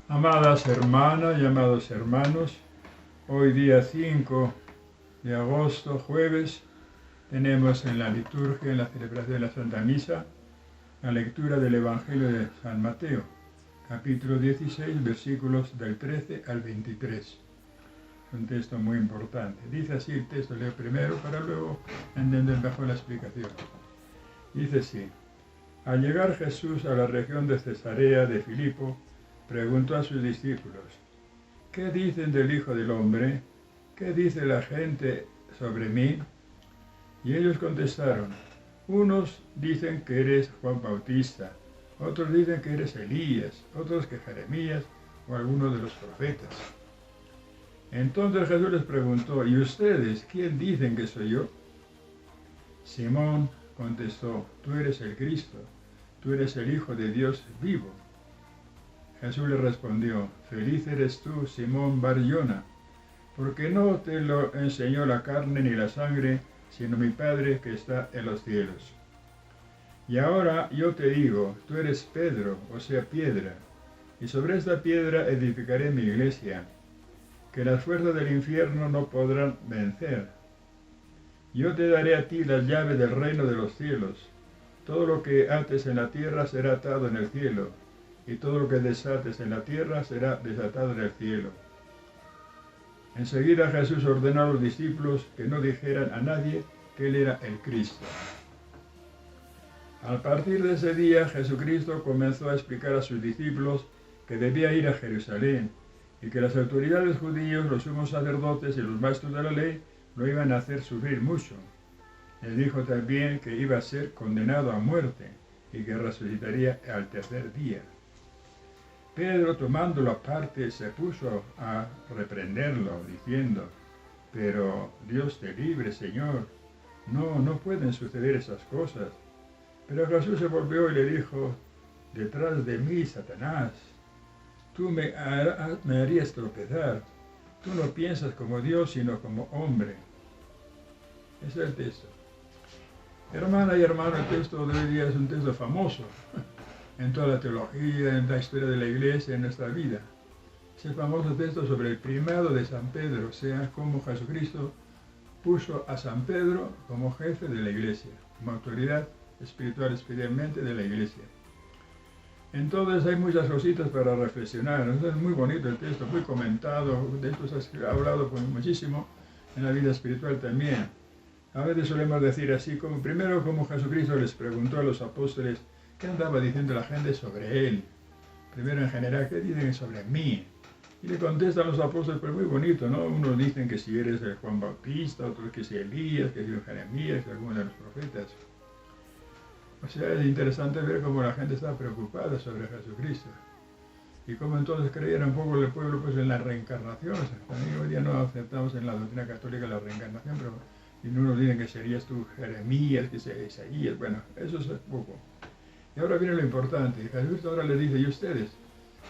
Amadas hermanas y amados hermanos, hoy día 5 de agosto, jueves, tenemos en la liturgia, en la celebración de la Santa Misa, la lectura del Evangelio de San Mateo, capítulo 16, versículos del 13 al 23. Un texto muy importante. Dice así el texto, leo primero para luego entender mejor la explicación. Dice así: al llegar Jesús a la región de Cesarea de Filipo, preguntó a sus discípulos: ¿qué dicen del Hijo del Hombre? ¿Qué dice la gente sobre mí? Y ellos contestaron: unos dicen que eres Juan Bautista, otros dicen que eres Elías, otros que Jeremías o alguno de los profetas. Entonces Jesús les preguntó: ¿y ustedes quién dicen que soy yo? Simón contestó: tú eres el Cristo, tú eres el Hijo de Dios vivo. Jesús le respondió: feliz eres tú, Simón Bar-Jona, porque no te lo enseñó la carne ni la sangre, sino mi Padre que está en los cielos. Y ahora yo te digo, tú eres Pedro, o sea, piedra, y sobre esta piedra edificaré mi iglesia, que las fuerzas del infierno no podrán vencer. Yo te daré a ti las llaves del reino de los cielos. Todo lo que ates en la tierra será atado en el cielo, y todo lo que desates en la tierra será desatado en el cielo. Enseguida Jesús ordenó a los discípulos que no dijeran a nadie que él era el Cristo. Al partir de ese día, Jesucristo comenzó a explicar a sus discípulos que debía ir a Jerusalén y que las autoridades judíos, los sumos sacerdotes y los maestros de la ley lo iban a hacer sufrir mucho. Les dijo también que iba a ser condenado a muerte y que resucitaría al tercer día. Pedro, tomándolo aparte, se puso a reprenderlo, diciendo: pero Dios te libre, Señor, no pueden suceder esas cosas. Pero Jesús se volvió y le dijo: detrás de mí, Satanás, tú me harías tropezar. Tú no piensas como Dios, sino como hombre. Ese es el texto. Hermana y hermano, el texto de hoy día es un texto famoso en toda la teología, en la historia de la Iglesia, en nuestra vida. Es el famoso texto sobre el primado de San Pedro, o sea, cómo Jesucristo puso a San Pedro como jefe de la Iglesia, como autoridad espiritual, especialmente de la Iglesia. Entonces hay muchas cositas para reflexionar. Es muy bonito el texto, muy comentado, de esto se ha hablado muchísimo en la vida espiritual también. A veces solemos decir así, como primero como Jesucristo les preguntó a los apóstoles qué andaba diciendo la gente sobre él. Primero en general, ¿qué dicen sobre mí? Y le contestan los apóstoles, pues muy bonito, ¿no? Unos dicen que si eres el Juan Bautista, otros que si Elías, que si Jeremías, que alguno de los profetas. O sea, es interesante ver cómo la gente está preocupada sobre Jesucristo. Y cómo entonces creía un poco el pueblo pues, en la reencarnación. O sea, también hoy día no aceptamos en la doctrina católica la reencarnación, pero y unos dicen que serías tú Jeremías, que serías Isaías. Bueno, eso es poco. Y ahora viene lo importante. Jesús ahora les dice: ¿y ustedes?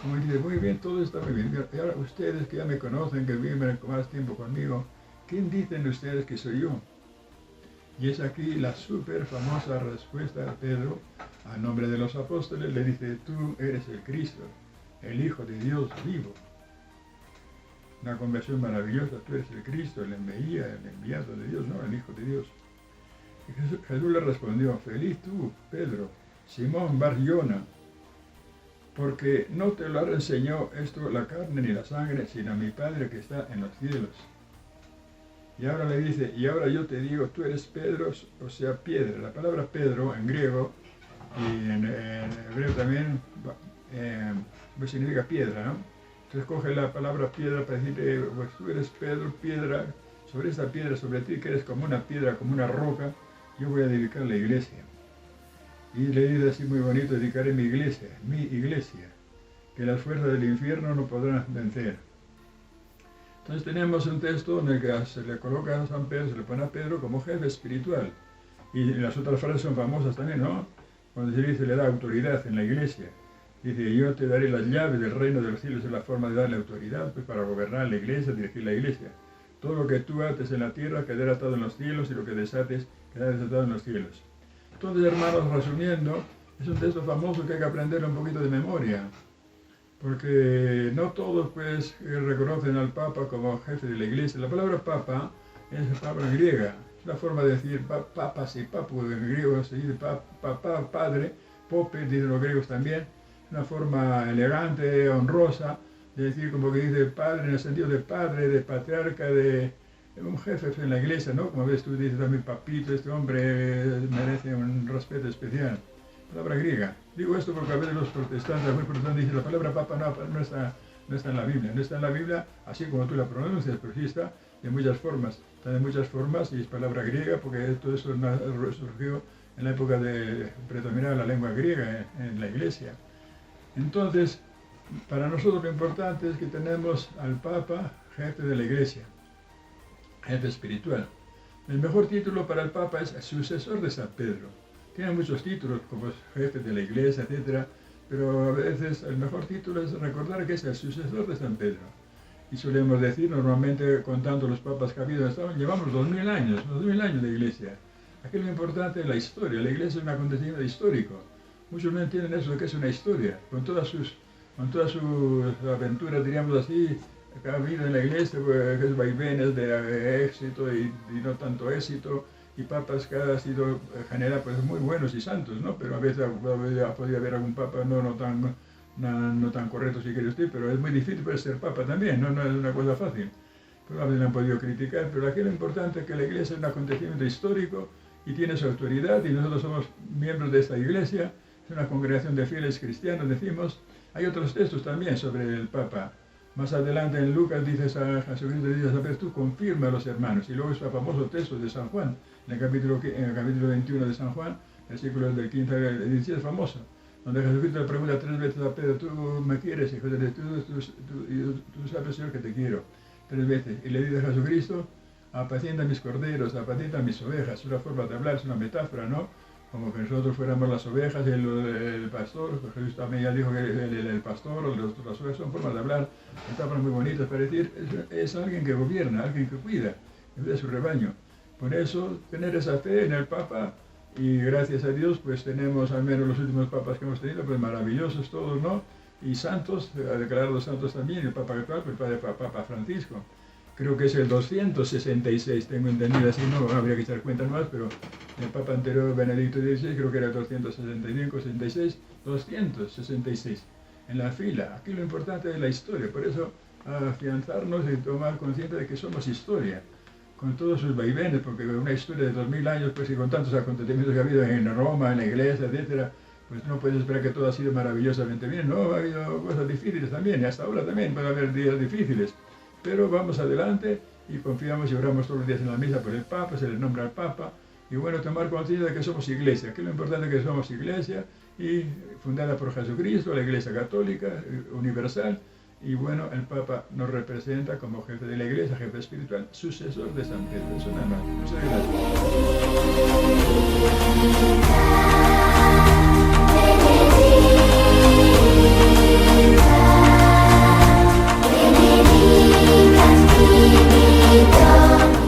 Como dice, muy bien, todo está muy bien. Y ahora ustedes que ya me conocen, que viven más tiempo conmigo, ¿quién dicen ustedes que soy yo? Y es aquí la súper famosa respuesta de Pedro, a nombre de los apóstoles, le dice: tú eres el Cristo, el Hijo de Dios vivo. Una conversión maravillosa: tú eres el Cristo, el enviado de Dios, no, el Hijo de Dios. Y Jesús le respondió: feliz tú, Pedro, Simón Bar-Jona, porque no te lo enseñó esto la carne ni la sangre, sino mi Padre que está en los cielos. Y ahora le dice: y ahora yo te digo, tú eres Pedro, o sea, piedra. La palabra Pedro en griego y en hebreo también pues significa piedra, ¿no? Entonces coge la palabra piedra para decirle: pues tú eres Pedro, piedra, sobre esta piedra, sobre ti que eres como una piedra, como una roca, yo voy a dedicar la iglesia. Y le dice así muy bonito: dedicaré mi iglesia, que las fuerzas del infierno no podrán vencer. Entonces tenemos un texto en el que se le coloca a San Pedro, se le pone a Pedro como jefe espiritual. Y las otras frases son famosas también, ¿no? Cuando se dice, le da autoridad en la iglesia. Dice: yo te daré las llaves del reino de los cielos. Es la forma de darle autoridad pues, para gobernar la iglesia, dirigir la iglesia. Todo lo que tú ates en la tierra quedará atado en los cielos y lo que desates quedará desatado en los cielos. Entonces, hermanos, resumiendo, es un texto famoso que hay que aprender un poquito de memoria, porque no todos pues reconocen al Papa como jefe de la Iglesia. La palabra Papa es palabra griega, es la forma de decir papas y papu en griego, se dice papá, padre, pope, dicen los griegos también, una forma elegante, honrosa, de decir como que dice padre en el sentido de padre, de patriarca, de un jefe en la iglesia, ¿no? Como ves tú dices también papito, este hombre merece un respeto especial. Palabra griega. Digo esto porque a veces los protestantes, muy protestantes dicen la palabra papa no está en la Biblia. No está en la Biblia así como tú la pronuncias, pero sí está de muchas formas. Está de muchas formas y es palabra griega porque todo eso surgió en la época de predominar la lengua griega en la iglesia. Entonces, para nosotros lo importante es que tenemos al Papa, jefe de la iglesia, jefe espiritual. El mejor título para el Papa es sucesor de San Pedro. Tiene muchos títulos como jefe de la iglesia, etc. Pero a veces el mejor título es recordar que es el sucesor de San Pedro. Y solemos decir, normalmente contando los papas que ha habido, llevamos 2000 años de iglesia. Aquí lo importante es la historia. La iglesia es un acontecimiento histórico. Muchos no entienden eso de que es una historia. Con todas sus aventuras, diríamos así, que ha habido en la iglesia, pues, que es vaivenes de éxito y no tanto éxito, y papas que han sido en general pues, muy buenos y santos, ¿no? Pero a veces ha podido haber algún papa no tan correcto si quiere usted, pero es muy difícil pues, ser papa también, ¿no? No es una cosa fácil. Pero a veces le han podido criticar, pero aquí lo importante es que la iglesia es un acontecimiento histórico y tiene su autoridad y nosotros somos miembros de esta iglesia, es una congregación de fieles cristianos, decimos. Hay otros textos también sobre el Papa. Más adelante en Lucas dice a Jesucristo, dice a San Pedro, tú confirma a los hermanos. Y luego es el famoso texto de San Juan, en el capítulo 21 de San Juan, versículos del 15 al 17, es famoso, donde Jesucristo le pregunta 3 veces a Pedro, ¿tú me quieres? Y tú sabes, Señor, que te quiero. 3 veces. Y le dice a Jesucristo, apacienta mis corderos, apacienta mis ovejas. Es una forma de hablar, es una metáfora, ¿no? Como que nosotros fuéramos las ovejas y el pastor. Jesús también ya dijo que el pastor o las ovejas son formas de hablar, metáforas muy bonitas para decir, es alguien que gobierna, alguien que cuida de su rebaño. Por eso, tener esa fe en el Papa, y gracias a Dios, pues tenemos al menos los últimos papas que hemos tenido, pues maravillosos todos, ¿no? Y santos, declarados santos también, el Papa actual, pues el Papa Francisco. Creo que es el 266, tengo entendido, así no habría que echar cuentas más, pero el Papa anterior, Benedicto XVI, creo que era el 265, 66, 266, en la fila. Aquí lo importante es la historia, por eso afianzarnos y tomar conciencia de que somos historia, con todos sus vaivenes, porque una historia de 2000 años, pues y con tantos acontecimientos que ha habido en Roma, en la iglesia, etcétera, pues no puedes esperar que todo ha sido maravillosamente bien. No, ha habido cosas difíciles también, y hasta ahora también puede haber días difíciles. Pero vamos adelante y confiamos y oramos todos los días en la misa por el Papa, se le nombra al Papa. Y bueno, tomar conciencia de que somos iglesia, que lo importante es que somos iglesia y fundada por Jesucristo, la Iglesia Católica, universal. Y bueno, el Papa nos representa como jefe de la iglesia, jefe espiritual, sucesor de San Pedro. Eso nada más. Muchas gracias.